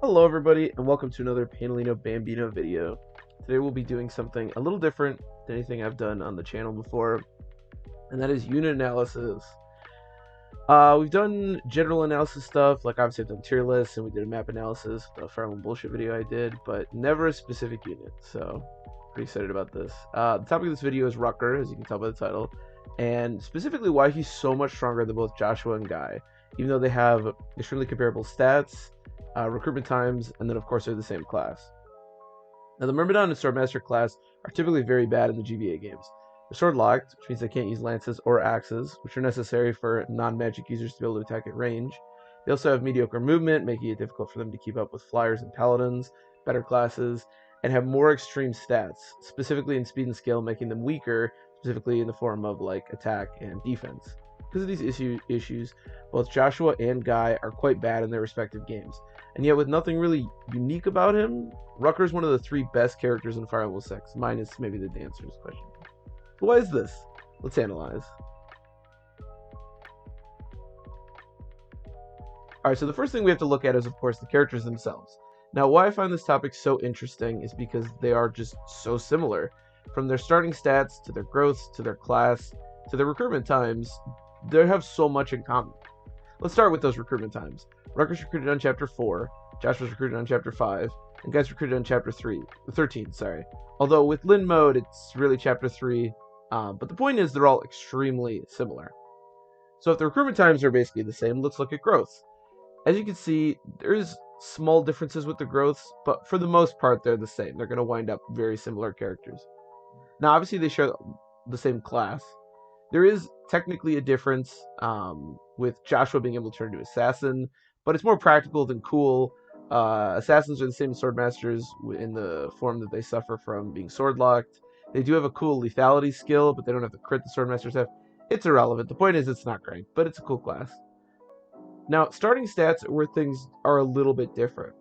Hello everybody and welcome to another Panelino Bambino video. Today we'll be doing something a little different than anything I've done on the channel before, and that is unit analysis. We've done general analysis stuff, like obviously I've done tier lists and we did a map analysis, the Fire Emblem bullshit video I did, but never a specific unit, so pretty excited about this. The topic of this video is Rutger, as you can tell by the title, and specifically why he's so much stronger than both Joshua and Guy, even though they have extremely comparable stats, recruitment times, and then of course they're the same class. Now the Myrmidon and Swordmaster class are typically very bad in the GBA games. They're sword locked, which means they can't use lances or axes, which are necessary for non-magic users to be able to attack at range. They also have mediocre movement, making it difficult for them to keep up with flyers and paladins, better classes, and have more extreme stats, specifically in speed and skill, making them weaker, specifically in the form of like attack and defense. Because of these issues, both Joshua and Guy are quite bad in their respective games. And yet with nothing really unique about him, Rutger is one of the three best characters in Fire Emblem 6, minus maybe the dancers question. So why is this? Let's analyze. Alright, so the first thing we have to look at is of course the characters themselves. Now why I find this topic so interesting is because they are just so similar. From their starting stats, to their growths, to their class, to their recruitment times, they have so much in common. Let's start with those recruitment times. Rutger's recruited on Chapter 4, Joshua's recruited on Chapter 5, and Guy's recruited on Chapter 13, sorry. Although with Lin mode, it's really Chapter 3, but the point is they're all extremely similar. So if the recruitment times are basically the same, let's look at growths. As you can see, there's small differences with the growths, but for the most part, they're the same. They're going to wind up very similar characters. Now, obviously, they share the same class. There is technically a difference with Joshua being able to turn into Assassin, but it's more practical than cool. Assassins are the same as Swordmasters in the form that they suffer from being sword locked. They do have a cool lethality skill, but they don't have the crit the Swordmasters have. It's irrelevant. The point is it's not great, but it's a cool class. Now, starting stats are where things are a little bit different.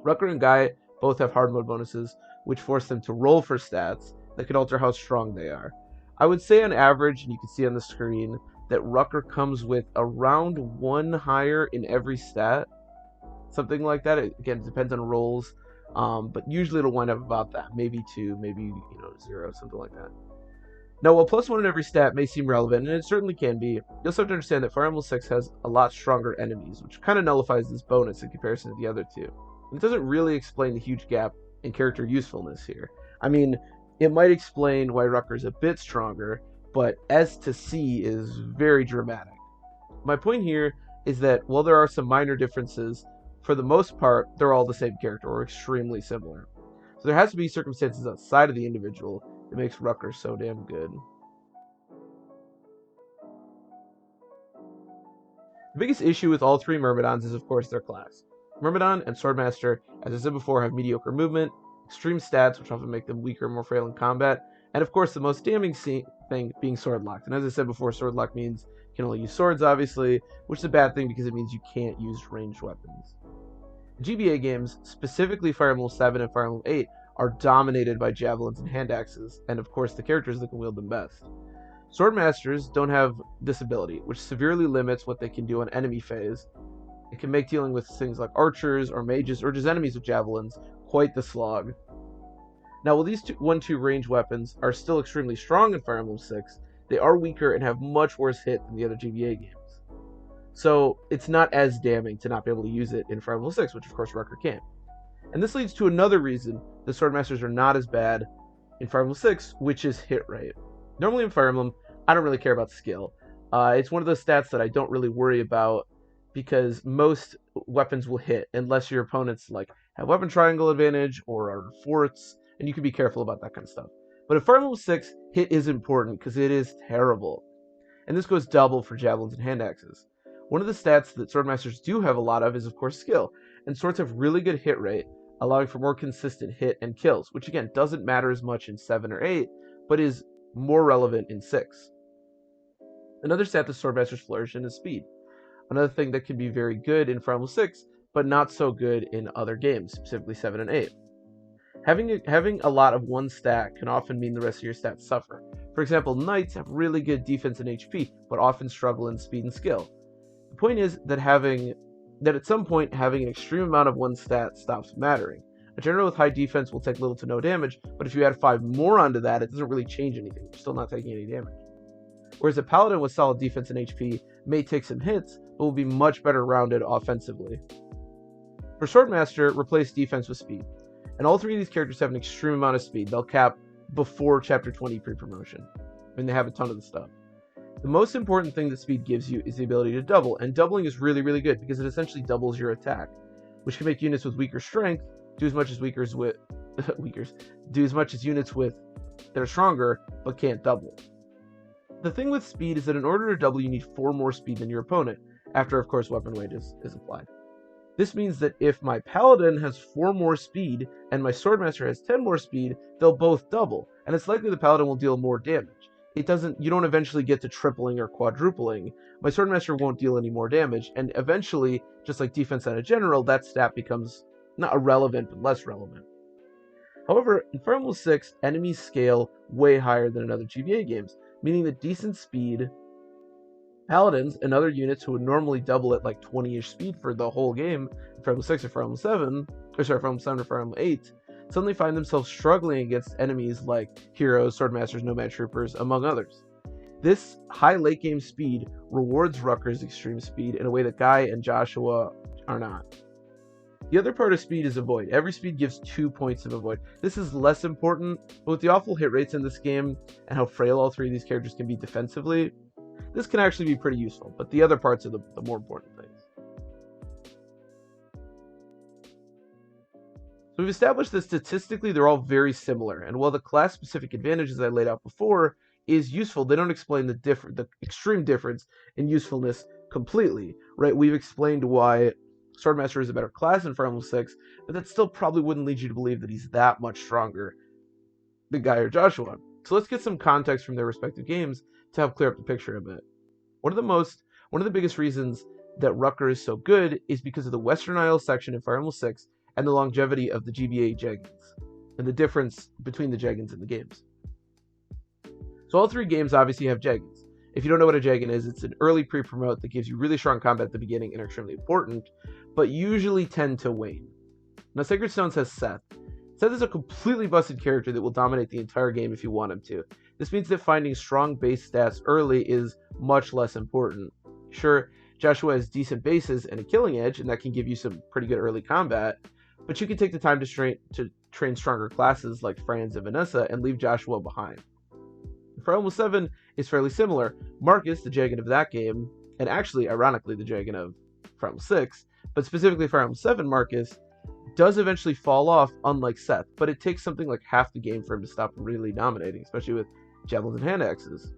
Rutger and Guy both have hard mode bonuses, which force them to roll for stats that can alter how strong they are. I would say on average, and you can see on the screen, that Rutger comes with around 1 higher in every stat. Something like that. Again, it depends on rolls, but usually it'll wind up about that. Maybe 2, maybe 0, something like that. Now, while +1 in every stat may seem relevant, and it certainly can be, you also have to understand that Fire Emblem 6 has a lot stronger enemies, which kind of nullifies this bonus in comparison to the other two. And it doesn't really explain the huge gap in character usefulness here. I mean, it might explain why Rutger is a bit stronger, but S to C is very dramatic. My point here is that while there are some minor differences, for the most part, they're all the same character, or extremely similar. So there has to be circumstances outside of the individual that makes Rutger so damn good. The biggest issue with all three Myrmidons is of course their class. Myrmidon and Swordmaster, as I said before, have mediocre movement, extreme stats, which often make them weaker and more frail in combat, and of course the most damning thing being sword locked. And as I said before, sword lock means you can only use swords, obviously, which is a bad thing because it means you can't use ranged weapons. GBA games, specifically Fire Emblem 7 and Fire Emblem 8, are dominated by javelins and hand axes, and of course the characters that can wield them best. Swordmasters don't have this ability, which severely limits what they can do on enemy phase. It can make dealing with things like archers or mages or just enemies with javelins quite the slog. Now, while these 1-2 range weapons are still extremely strong in Fire Emblem 6, they are weaker and have much worse hit than the other GBA games. So it's not as damning to not be able to use it in Fire Emblem 6, which of course Rutger can. And this leads to another reason the Swordmasters are not as bad in Fire Emblem 6, which is hit rate. Normally in Fire Emblem, I don't really care about skill. It's one of those stats that I don't really worry about because most weapons will hit unless your opponents like have weapon triangle advantage or are forts, and you can be careful about that kind of stuff. But in Fire Emblem 6, hit is important because it is terrible. And this goes double for javelins and hand axes. One of the stats that Swordmasters do have a lot of is of course skill, and swords have really good hit rate, allowing for more consistent hit and kills, which again doesn't matter as much in 7 or 8, but is more relevant in 6. Another stat that Swordmasters flourish in is speed. Another thing that can be very good in Fire Emblem 6, but not so good in other games, specifically 7 and 8. Having a lot of one stat can often mean the rest of your stats suffer. For example, knights have really good defense and HP, but often struggle in speed and skill. The point is that having that at some point having an extreme amount of one stat stops mattering. A general with high defense will take little to no damage, but if you add 5 more onto that, it doesn't really change anything. You're still not taking any damage. Whereas a paladin with solid defense and HP may take some hits, but will be much better rounded offensively. For Swordmaster, replace defense with speed. And all 3 of these characters have an extreme amount of speed. They'll cap before Chapter 20 pre-promotion. I mean, they have a ton of the stuff. The most important thing that speed gives you is the ability to double, and doubling is really, really good because it essentially doubles your attack, which can make units with weaker strength do as much as do as much as units with that are stronger but can't double. The thing with speed is that in order to double, you need 4 more speed than your opponent, after, of course, weapon weight is applied. This means that if my Paladin has 4 more speed and my Swordmaster has 10 more speed, they'll both double, and it's likely the Paladin will deal more damage. You don't eventually get to tripling or quadrupling. My Swordmaster won't deal any more damage, and eventually, just like defense and a general, that stat becomes not irrelevant, but less relevant. However, in Fire Emblem 6, enemies scale way higher than in other GBA games, meaning that decent speed Paladins and other units who would normally double at like 20-ish speed for the whole game, in Fire Emblem 6 or Fire Emblem 7, Fire Emblem 7 or Fire Emblem 8, suddenly find themselves struggling against enemies like heroes, swordmasters, nomad troopers, among others. This high late game speed rewards Rutger's extreme speed in a way that Guy and Joshua are not. The other part of speed is avoid. Every speed gives 2 points of avoid. This is less important, but with the awful hit rates in this game and how frail all 3 of these characters can be defensively, this can actually be pretty useful, but the other parts are the more important things. So we've established that statistically they're all very similar, and while the class-specific advantages I laid out before is useful, they don't explain the extreme difference in usefulness completely, right? We've explained why Swordmaster is a better class in Fire Emblem 6, but that still probably wouldn't lead you to believe that he's that much stronger than Guy or Joshua. So let's get some context from their respective games to help clear up the picture a bit. One of the biggest reasons that Rutger is so good is because of the Western Isles section in Fire Emblem 6 and the longevity of the GBA Jeggings, and the difference between the Jeggings and the games. So all 3 games obviously have Jeggings. If you don't know what a Jeggin is, it's an early pre-promote that gives you really strong combat at the beginning and are extremely important, but usually tend to wane. Now Sacred Stones has Seth. Seth is a completely busted character that will dominate the entire game if you want him to. This means that finding strong base stats early is much less important. Sure, Joshua has decent bases and a killing edge, and that can give you some pretty good early combat, but you can take the time to train stronger classes like Franz and Vanessa and leave Joshua behind. Fire Emblem 7 is fairly similar. Marcus, the Jagan of that game, and actually, ironically, the Jagan of Fire Emblem 6, but specifically Fire Emblem 7 Marcus, does eventually fall off, unlike Seth, but it takes something like half the game for him to stop really dominating, especially with javelins and hand axes.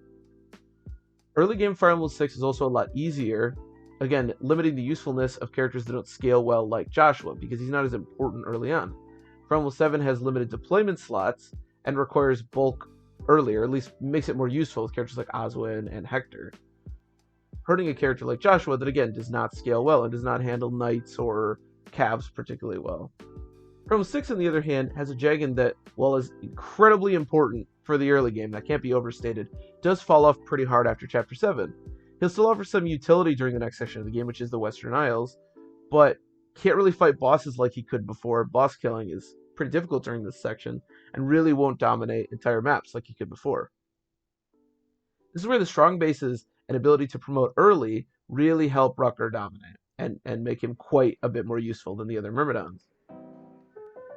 Early game Fire Emblem 6 is also a lot easier, again, limiting the usefulness of characters that don't scale well like Joshua, because he's not as important early on. Fire Emblem 7 has limited deployment slots and requires bulk earlier, at least makes it more useful with characters like Oswin and Hector. Hurting a character like Joshua that, again, does not scale well and does not handle knights or calves particularly well. Fire Emblem 6, on the other hand, has a Jagan that, while is incredibly important for the early game, that can't be overstated, does fall off pretty hard after Chapter 7. He'll still offer some utility during the next section of the game, which is the Western Isles, but can't really fight bosses like he could before. Boss killing is pretty difficult during this section, and really won't dominate entire maps like he could before. This is where the strong bases and ability to promote early really help Rutger dominate, and make him quite a bit more useful than the other Myrmidons.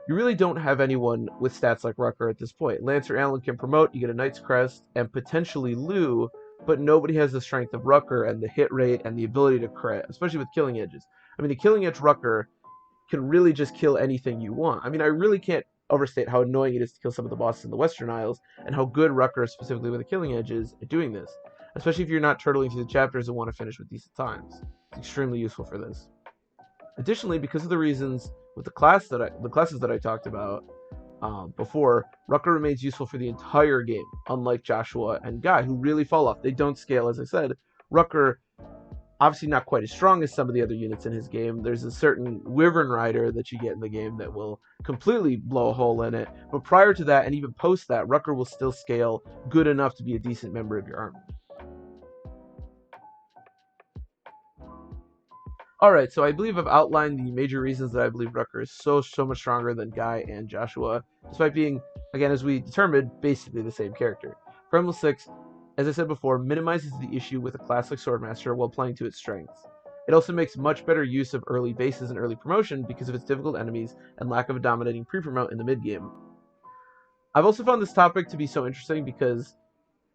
You really don't have anyone with stats like Rutger at this point. Lancer Allen can promote, you get a Knight's Crest, and potentially Lou, but nobody has the strength of Rutger and the hit rate and the ability to crit, especially with killing edges. I mean, the killing edge Rutger can really just kill anything you want. I mean, I really can't overstate how annoying it is to kill some of the bosses in the Western Isles, and how good Rutger, specifically with the killing edge, is at doing this. Especially if you're not turtling through the chapters and want to finish with decent times. It's extremely useful for this. Additionally, because of the reasons with the classes that I talked about before, Rutger remains useful for the entire game, unlike Joshua and Guy, who really fall off. They don't scale, as I said. Rutger, obviously not quite as strong as some of the other units in his game. There's a certain Wyvern Rider that you get in the game that will completely blow a hole in it. But prior to that, and even post that, Rutger will still scale good enough to be a decent member of your army. All right, so I believe I've outlined the major reasons that I believe Rutger is so much stronger than Guy and Joshua, despite being, again, as we determined, basically the same character. For Emblem 6, as I said before, minimizes the issue with a classic Swordmaster while playing to its strengths. It also makes much better use of early bases and early promotion because of its difficult enemies and lack of a dominating pre-promote in the mid-game. I've also found this topic to be so interesting because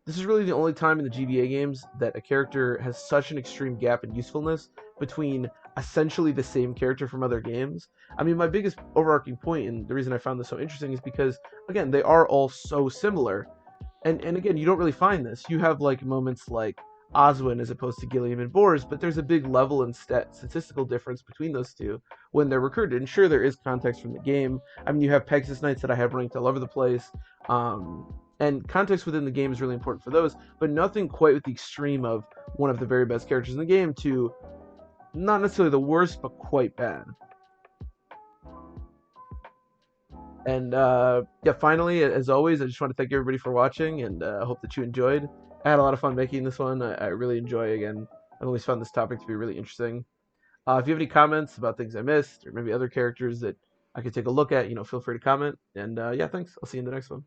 this is really the only time in the GBA games that a character has such an extreme gap in usefulness between essentially the same character from other games. I mean, my biggest overarching point, and the reason I found this so interesting, is because, again, they are all so similar. And again, you don't really find this. You have like moments like Oswin as opposed to Gilliam and Bors, but there's a big level and statistical difference between those two when they're recruited. And sure, there is context from the game. I mean, you have Pegasus Knights that I have ranked all over the place. And context within the game is really important for those, but nothing quite with the extreme of one of the very best characters in the game to not necessarily the worst, but quite bad. And yeah, finally, as always, I just want to thank everybody for watching, and I hope that you enjoyed. I had a lot of fun making this one. I really enjoy, again, I've always found this topic to be really interesting. If you have any comments about things I missed, or maybe other characters that I could take a look at, feel free to comment. And yeah, thanks. I'll see you in the next one.